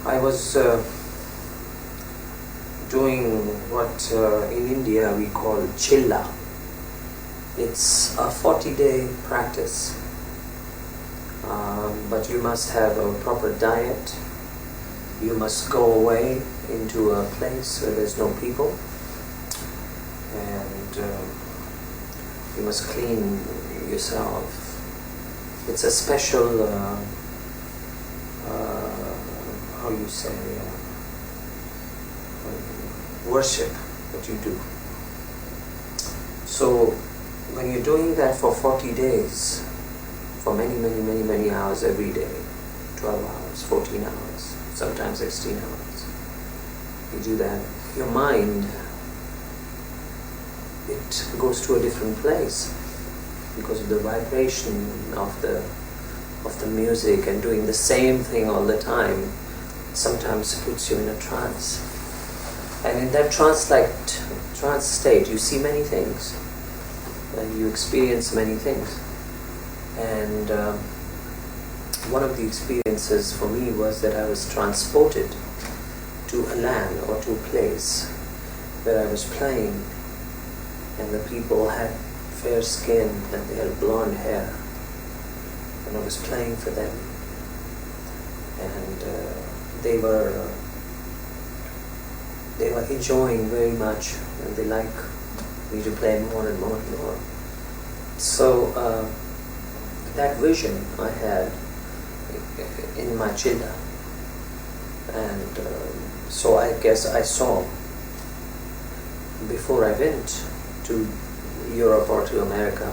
I was doing what in India we call Chilla. It's a 40-day practice, but you must have a proper diet. You must go away into a place where there's no people, and you must clean yourself. It's a special, how you say, worship that you do. So when you're doing that for 40 days, for many hours every day, 12 hours, 14 hours, sometimes 16 hours, you do that, your mind, it goes to a different place because of the vibration of the music, and doing the same thing all the time sometimes puts you in a trance. And in that trance state, you see many things, and you experience many things. And one of the experiences for me was that I was transported to a land or to a place where I was playing, and the people had fair skin and they had blonde hair, and I was playing for them, and they were enjoying very much, and they like me to play more and more and more. So that vision I had in my Chilla, and so I guess I saw before I went to Europe or to America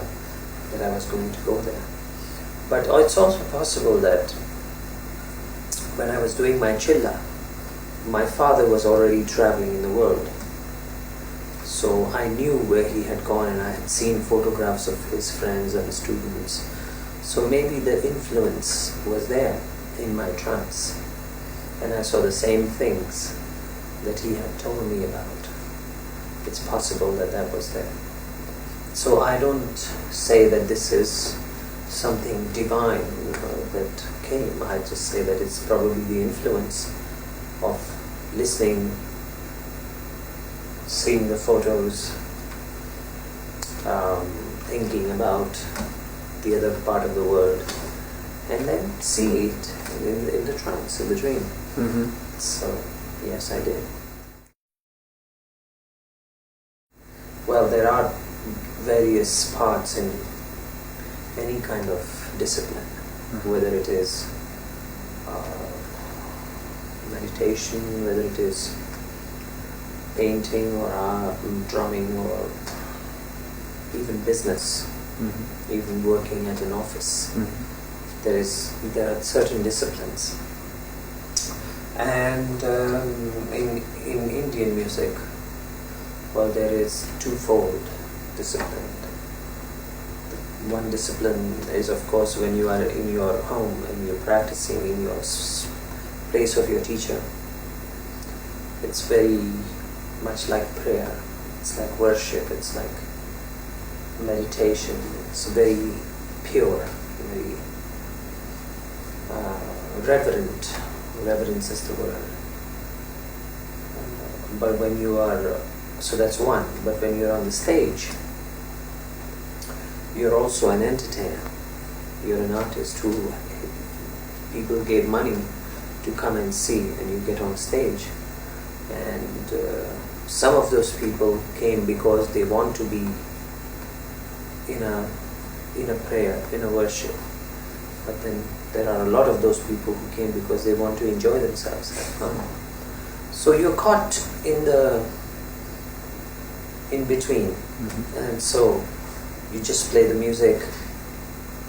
that I was going to go there. But it's also possible that when I was doing my Chilla, my father was already traveling in the world. So I knew where he had gone, and I had seen photographs of his friends and students. So maybe the influence was there in my trance, and I saw the same things that he had told me about. It's possible that that was there. So I don't say that this is something divine that came. I just say that it's probably the influence of listening, seeing the photos, thinking about the other part of the world, and then see it in the trance, in the dream. Mm-hmm. So, yes, I did. Well, there are various parts in any kind of discipline, whether it is meditation, whether it is painting or drumming, or even business, even working at an office. There are certain disciplines, and in Indian music, well, there is twofold discipline. One discipline is, of course, when you are in your home and you're practicing in your place of your teacher. It's very much like prayer. It's like worship. It's like meditation. It's very pure, very reverent. Reverence is the word. But when you are, so that's one. But when you're on the stage, you're also an entertainer. You're an artist who people gave money to come and see, and you get on stage. And some of those people came because they want to be in a prayer, in a worship. But then there are a lot of those people who came because they want to enjoy themselves, have fun. So you're caught in between, and so you just play the music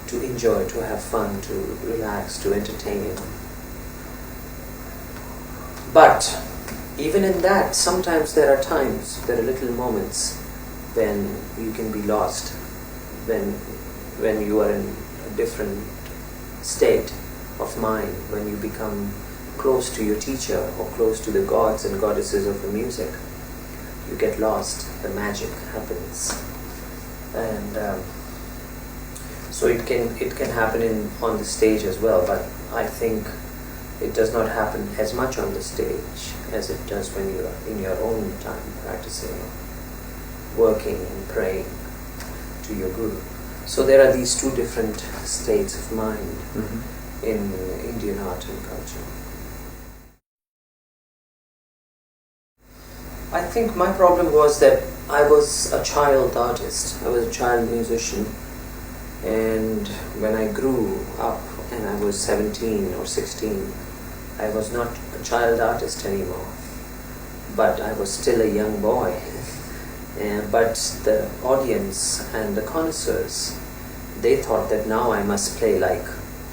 to enjoy, to have fun, to relax, to entertain. But even in that, sometimes there are times, there are little moments when you can be lost, when you are in a different state of mind, when you become close to your teacher or close to the gods and goddesses of the music. You get lost, the magic happens. And so it can happen on the stage as well, but I think It does not happen as much on the stage as it does when you are in your own time practicing, working and praying to your Guru. So there are these two different states of mind in Indian art and culture. I think my problem was that I was a child artist. I was a child musician, and when I grew up and I was 17 or 16, I was not a child artist anymore, but I was still a young boy. But the audience and the connoisseurs, they thought that now I must play like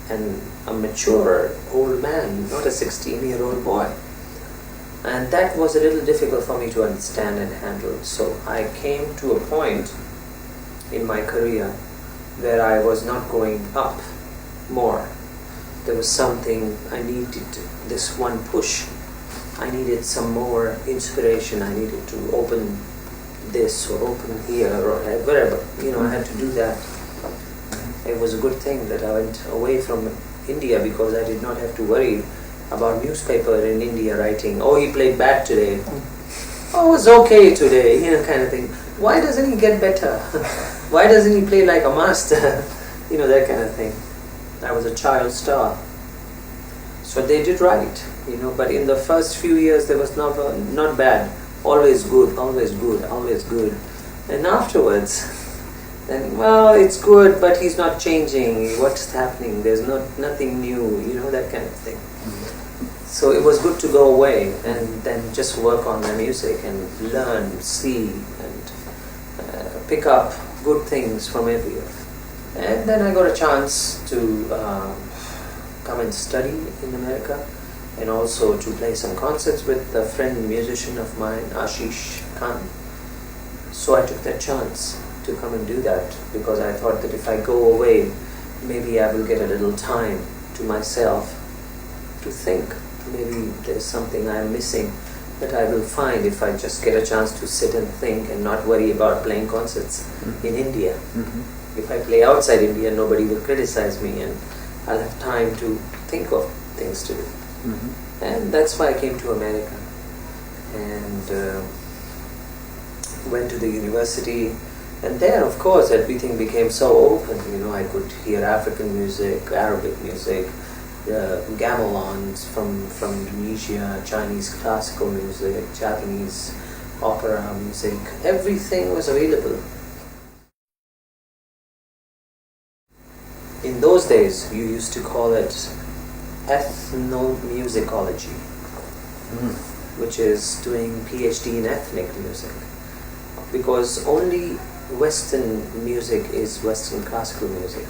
a mature old man, not a 16-year-old boy. And that was a little difficult for me to understand and handle. So I came to a point in my career where I was not going up more. There was something I needed, this one push. I needed some more inspiration. I needed to open this or open here or wherever. I had to do that. It was a good thing that I went away from India, because I did not have to worry about newspaper in India writing, oh, he played bad today. Oh, it was okay today, kind of thing. Why doesn't he get better? Why doesn't he play like a master? That kind of thing. I was a child star. So they did right, but in the first few years there was not bad. Always good, always good, always good. And afterwards, then, well, it's good, but he's not changing. What's happening? There's nothing new, that kind of thing. So it was good to go away and then just work on my music and learn, see, and pick up good things from everywhere. And then I got a chance to come and study in America, and also to play some concerts with a friend musician of mine, Ashish Khan. So I took that chance to come and do that, because I thought that if I go away, maybe I will get a little time to myself to think. Maybe there's something I'm missing that I will find if I just get a chance to sit and think and not worry about playing concerts in India. If I play outside India, nobody will criticize me, and I'll have time to think of things to do. And that's why I came to America and went to the university. And there, of course, everything became so open. I could hear African music, Arabic music, gamelons from Indonesia, Chinese classical music, Japanese opera music. Everything was available. In those days, you used to call it ethnomusicology, which is doing PhD in ethnic music, because only Western music is Western classical music.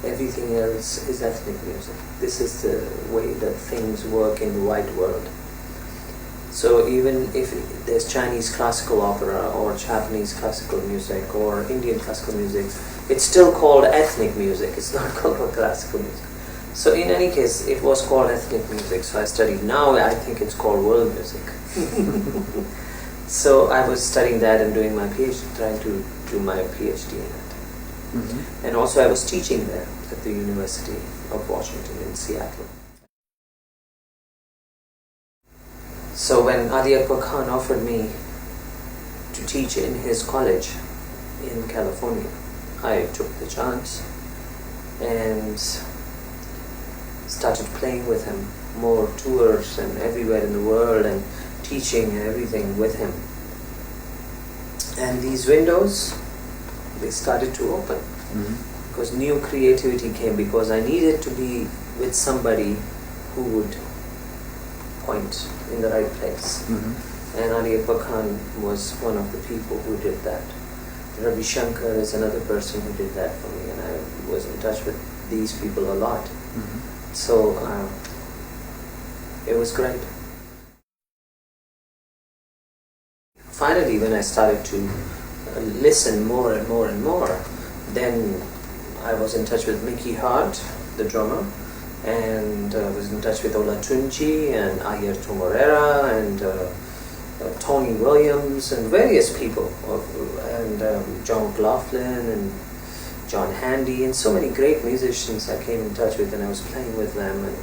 Everything else is ethnic music. This is the way that things work in the white world. So even if there's Chinese classical opera or Japanese classical music or Indian classical music, it's still called ethnic music. It's not called classical music. So in any case, it was called ethnic music. So I studied. Now I think it's called world music. So I was studying that and doing my PhD, trying to do my PhD in it. And also I was teaching there at the University of Washington in Seattle. So when Ali Akbar Khan offered me to teach in his college in California, I took the chance and started playing with him, more tours and everywhere in the world, and teaching and everything with him. And these windows, they started to open because new creativity came, because I needed to be with somebody who would point in the right place. And Ali Akbar Khan was one of the people who did that. Ravi Shankar is another person who did that for me, and I was in touch with these people a lot. So it was great. Finally, when I started to listen more and more and more, then I was in touch with Mickey Hart, the drummer, and was in touch with Ola Tunji and Ayrton Moreira and Tony Williams and various people, and John McLaughlin and John Handy, and so many great musicians I came in touch with, and I was playing with them, and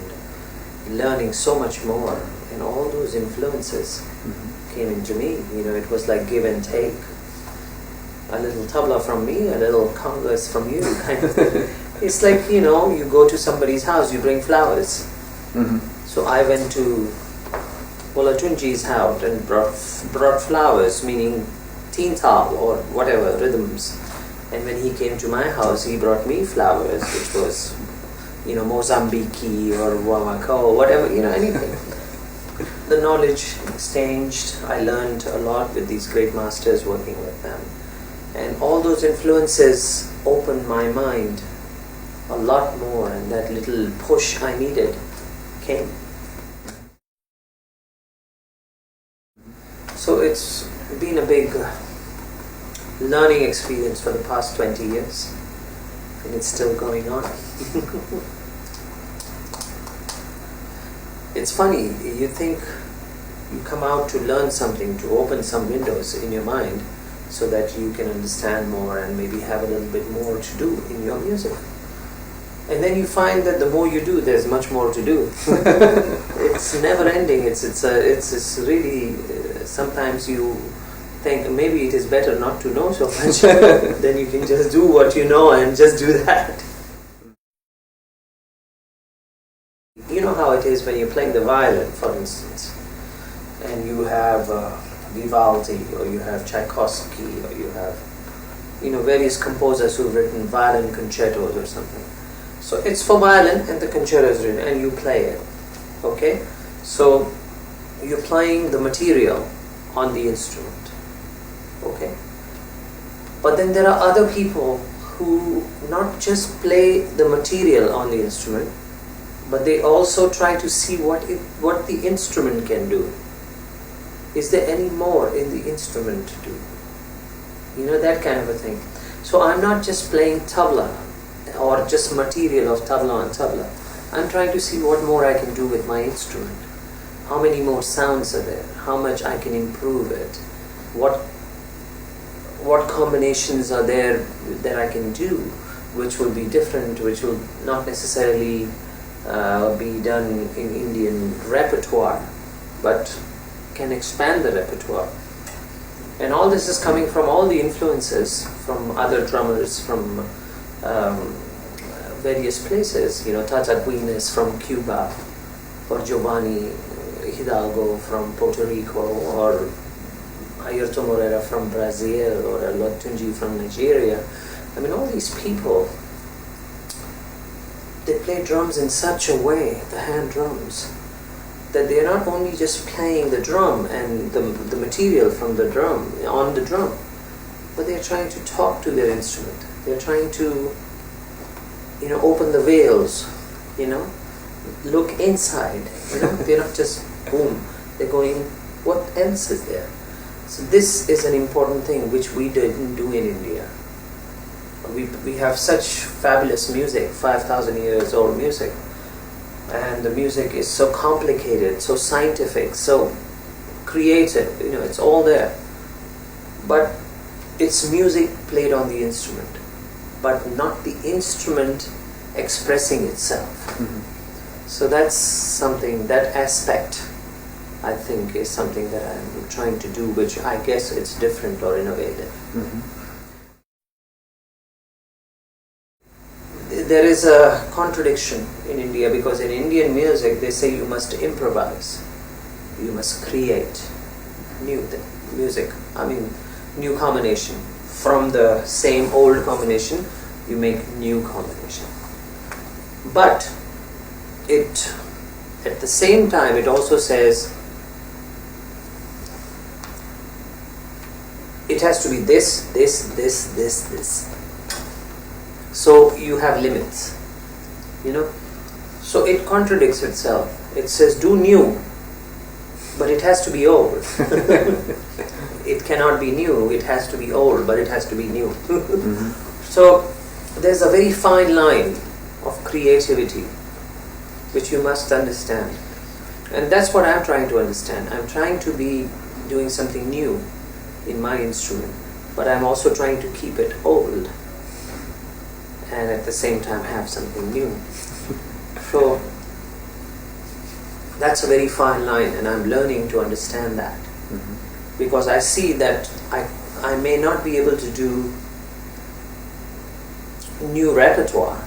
learning so much more, and all those influences came into me. It was like give and take. A little tabla from me, a little congas from you, kind of thing. It's like, you go to somebody's house, you bring flowers. So I went to Olatunji's house and brought flowers, meaning teental or whatever, rhythms. And when he came to my house, he brought me flowers, which was, Mozambique or Wamako, whatever, anything. The knowledge exchanged, I learned a lot with these great masters, working with them. And all those influences opened my mind a lot more, and that little push I needed came. So it's been a big learning experience for the past 20 years, and it's still going on. It's funny, you think you come out to learn something, to open some windows in your mind so that you can understand more and maybe have a little bit more to do in your music. And then you find that the more you do, there's much more to do. It's never ending. It's really, sometimes you think maybe it is better not to know so much. Then you can just do what you know and just do that. You know how it is when you're playing the violin, for instance, and you have Vivaldi, or you have Tchaikovsky, or you have, various composers who've written violin concertos or something. So it's for violin and the concerto is written and you play it. Okay? So you're playing the material on the instrument. Okay? But then there are other people who not just play the material on the instrument, but they also try to see what the instrument can do. Is there any more in the instrument to do? That kind of a thing. So I'm not just playing tabla or just material of tabla and tabla. I'm trying to see what more I can do with my instrument. How many more sounds are there? How much I can improve it? What combinations are there that I can do, which will be different, which will not necessarily be done in Indian repertoire, but can expand the repertoire. And all this is coming from all the influences from other drummers from various places. Tata Guinness from Cuba, or Giovanni Hidalgo from Puerto Rico, or Ayrton Moreira from Brazil, or Olatunji from Nigeria. I mean, all these people, they play drums in such a way, the hand drums, that they are not only just playing the drum and the material from the drum, on the drum, but they are trying to talk to their instrument. They are trying to, open the veils, look inside, they're not just boom, they're going, what else is there? So this is an important thing which we didn't do in India. We have such fabulous music, 5,000 years old music, and the music is so complicated, so scientific, so creative, it's all there. But it's music played on the instrument, but not the instrument expressing itself. So that's something, that aspect, I think, is something that I'm trying to do, which I guess it's different or innovative. There is a contradiction in India, because in Indian music they say you must improvise, you must create new music, new combination. From the same old combination, you make new combination. But at the same time, it also says it has to be this. So you have limits, So it contradicts itself. It says do new, but it has to be old. It cannot be new, it has to be old, but it has to be new. So there's a very fine line of creativity which you must understand. And that's what I'm trying to understand. I'm trying to be doing something new in my instrument, but I'm also trying to keep it old and at the same time have something new. So that's a very fine line, and I'm learning to understand that. Because I see that I may not be able to do new repertoire,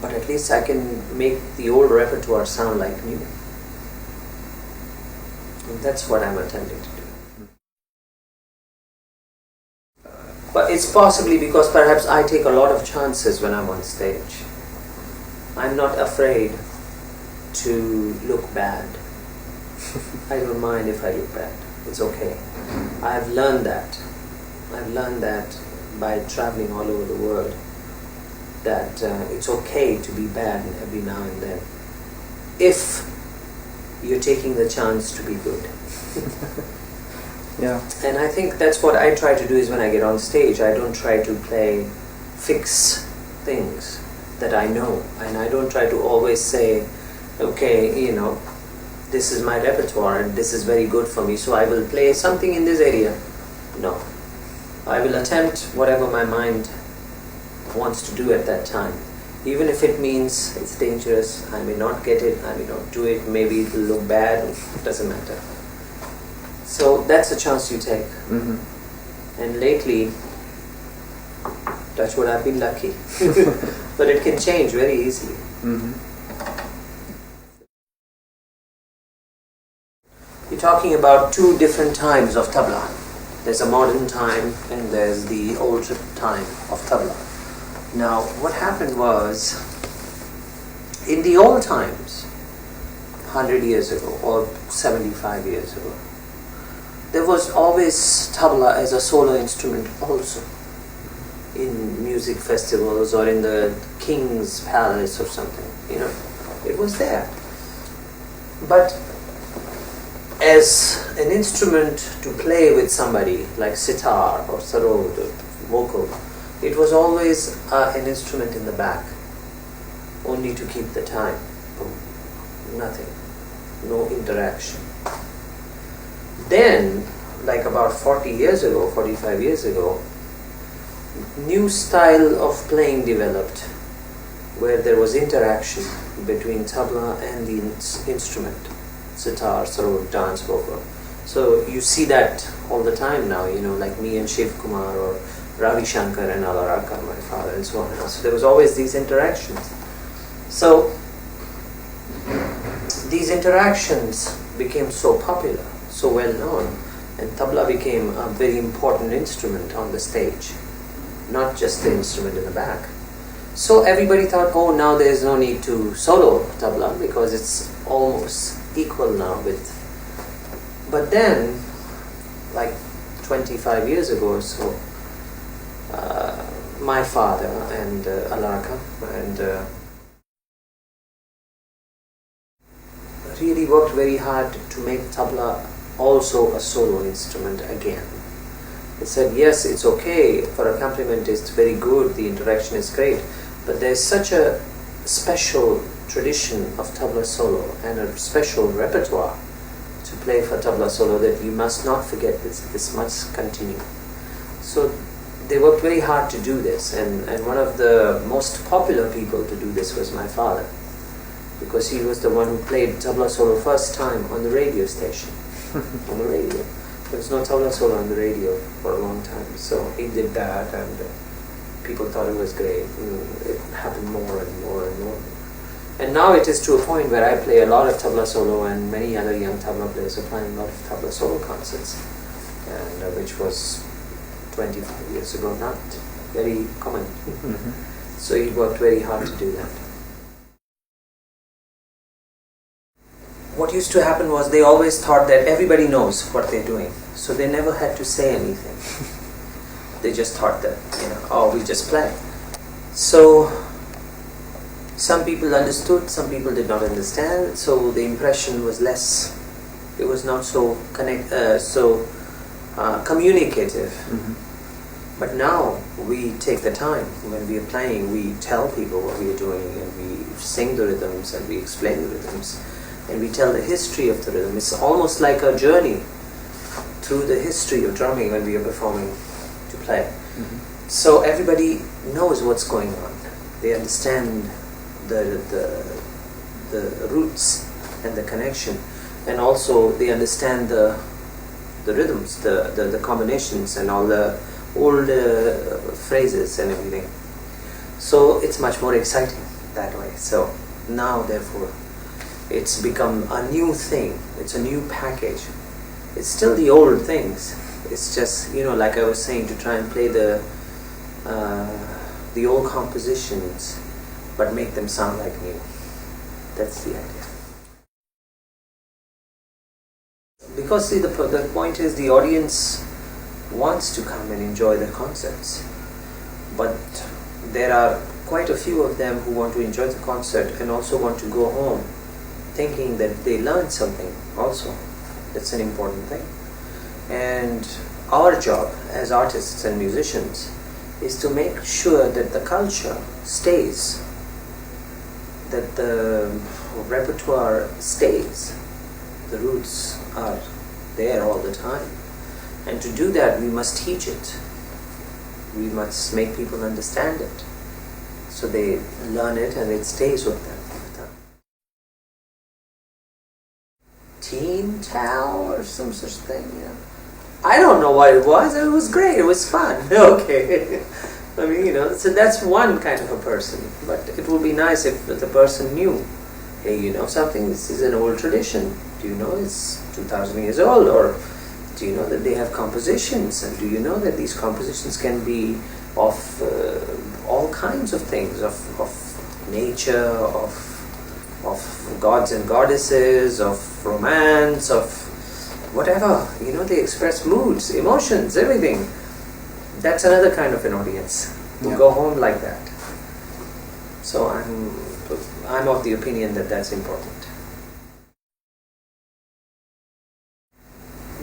but at least I can make the old repertoire sound like new. And that's what I'm attempting to do. But it's possibly because perhaps I take a lot of chances when I'm on stage. I'm not afraid to look bad. I don't mind if I look bad. It's okay. I've learned that. I've learned that by traveling all over the world, that it's okay to be bad every now and then, if you're taking the chance to be good. Yeah. And I think that's what I try to do is when I get on stage, I don't try to fix things that I know, and I don't try to always say, okay, you know, this is my repertoire and this is very good for me, so I will play something in this area. No. I will attempt whatever my mind wants to do at that time. Even if it means it's dangerous, I may not get it, I may not do it, maybe it will look bad, it doesn't matter. So that's a chance you take. And lately, touch wood, I've been lucky. But it can change very easily. You're talking about two different times of tabla. There's a modern time and there's the old time of tabla. Now, what happened was, in the old times, 100 years ago or 75 years ago, there was always tabla as a solo instrument also, in music festivals or in the king's palace or something, you know, it was there. But as an instrument to play with somebody, like sitar or sarod or vocal, it was always an instrument in the back, only to keep the time. Nothing, no interaction. Then, like about 40 years ago, 45 years ago, new style of playing developed, where there was interaction between tabla and the instrument, sitar, sarod, dance, vocal. So you see that all the time now, you know, like me and Shiv Kumar or Ravi Shankar and Alaraka, my father, and so on. So there was always these interactions. So these interactions became so popular, so well known, and tabla became a very important instrument on the stage, not just the instrument in the back. So everybody thought, oh, now there's no need to solo tabla because it's almost equal now with. But then, like 25 years ago or so, my father and Alaraka and really worked very hard to make tabla also a solo instrument again. They said, yes, it's okay, for accompaniment it's very good, the interaction is great, but there's such a special tradition of tabla solo and a special repertoire to play for tabla solo that you must not forget this. This must continue. So they worked very hard to do this, and one of the most popular people to do this was my father, because he was the one who played tabla solo first time on the radio station. On the radio. There was no tabla solo on the radio for a long time, so he did that, and people thought it was great. It happened more and more and more. And now it is to a point where I play a lot of tabla solo, and many other young tabla players are playing a lot of tabla solo concerts, and which was 25 years ago not very common. So he worked very hard to do that. What used to happen was they always thought that everybody knows what they're doing, so they never had to say anything. They just thought that, you know, oh, we just play. So some people understood, some people did not understand, so the impression was less. It was not so communicative. But now we take the time. When we are playing, we tell people what we are doing, and we sing the rhythms, and we explain the rhythms, and we tell the history of the rhythm. It's almost like a journey through the history of drumming when we are performing to play. So everybody knows what's going on. They understand the the roots and the connection, and also they understand the rhythms, the combinations and all the old phrases and everything. So it's much more exciting that way. So now therefore it's become a new thing, it's a new package. It's still the old things, it's just, you know, like I was saying, to try and play the old compositions but make them sound like new. That's the idea. Because see, the point is, the audience wants to come and enjoy the concerts, but there are quite a few of them who want to enjoy the concert and also want to go home thinking that they learned something also. That's an important thing. And our job as artists and musicians is to make sure that the culture stays, that the repertoire stays, the roots are there all the time. And to do that, we must teach it. We must make people understand it, so they learn it and it stays with them. Teen Tao or some such thing, yeah. I don't know what it was great, it was fun. Okay. I mean, you know, so that's one kind of a person, but it would be nice if the person knew, hey, you know something, this is an old tradition. Do you know it's 2,000 years old? Or do you know that they have compositions? And do you know that these compositions can be of all kinds of things, of nature, of gods and goddesses, of romance, of whatever, you know, they express moods, emotions, everything. That's another kind of an audience who go home like that. So I'm of the opinion that that's important.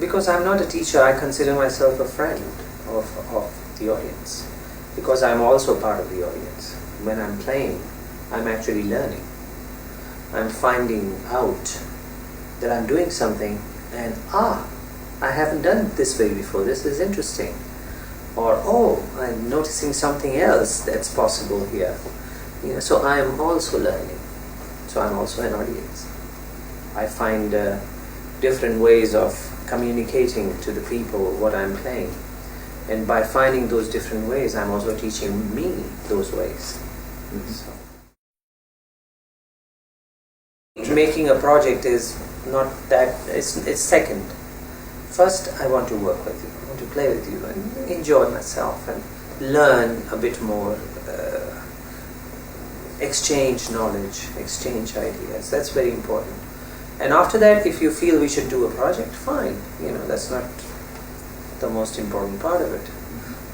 Because I'm not a teacher, I consider myself a friend of the audience. Because I'm also part of the audience. When I'm playing, I'm actually learning. I'm finding out that I'm doing something and I haven't done it this way before, this is interesting. Or I'm noticing something else that's possible here. You know, so I'm also learning. So I'm also an audience. I find different ways of communicating to the people what I'm playing. And by finding those different ways, I'm also teaching me those ways. So. Making a project is not that, it's second. First, I want to work with you, I want to play with you and enjoy myself and learn a bit more, exchange knowledge, exchange ideas. That's very important. And after that, if you feel we should do a project, fine. You know, that's not the most important part of it.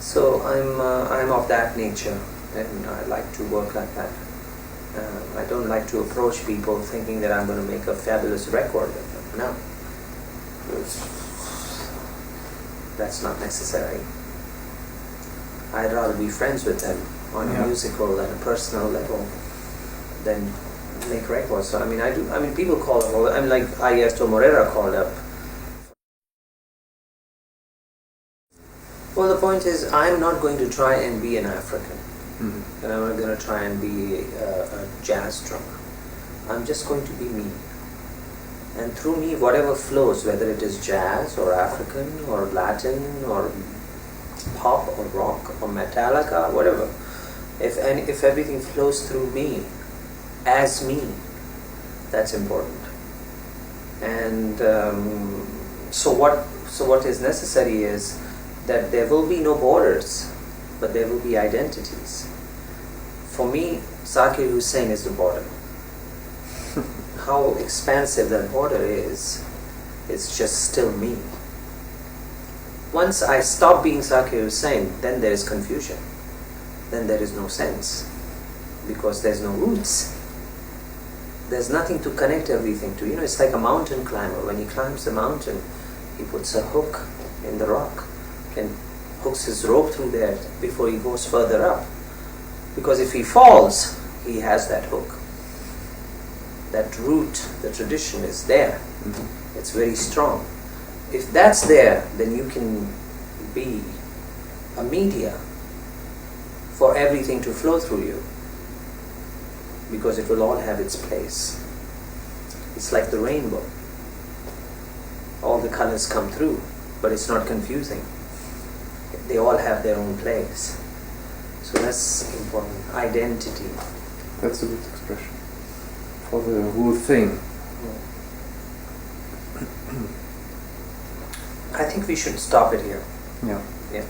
So I'm of that nature, and I like to work like that. I don't like to approach people thinking that I'm going to make a fabulous record with them. No. That's not necessary. I'd rather be friends with them on a musical and a personal level than make records. So I mean people call up, I'm like Ernesto Moreira called up. Well, the point is, I'm not going to try and be an African. And I'm not going to try and be a jazz drummer. I'm just going to be me. And through me, whatever flows, whether it is jazz or African or Latin or pop or rock or Metallica, whatever, if everything flows through me, as me, that's important. And so what is necessary is that there will be no borders, but there will be identities. For me, Zakir Hussain is the border. How expansive that border is, it's just still me. Once I stop being Zakir Hussain, then there is confusion. Then there is no sense, because there's no roots. There's nothing to connect everything to. You know, it's like a mountain climber. When he climbs the mountain, he puts a hook in the rock and hooks his rope through there before he goes further up. Because if he falls, he has that hook. That root, the tradition is there. It's very strong. If that's there, then you can be a media for everything to flow through you, because it will all have its place. It's like the rainbow. All the colors come through, but it's not confusing. They all have their own place. So that's important. Identity. That's a good expression for the whole thing. I think we should stop it here. Yeah. Yeah.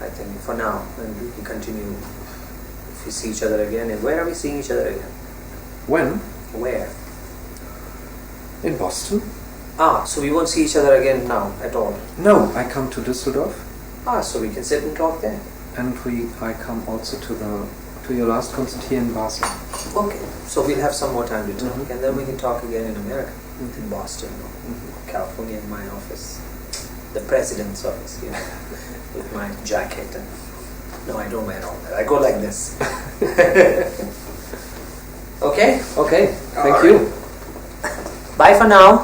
I think for now, and we can continue if we see each other again. And where are we seeing each other again? When? Where? In Boston? So we won't see each other again now at all. No, I come to Düsseldorf. So we can sit and talk there. And I come also to your last concert here in Basel. Okay, so we'll have some more time to talk, and then we can talk again in America, in Boston, or California, in my office, the president's office, with my jacket. And no, I don't wear all that. I go like this. Okay. Okay. Thank All you. right. Bye for now.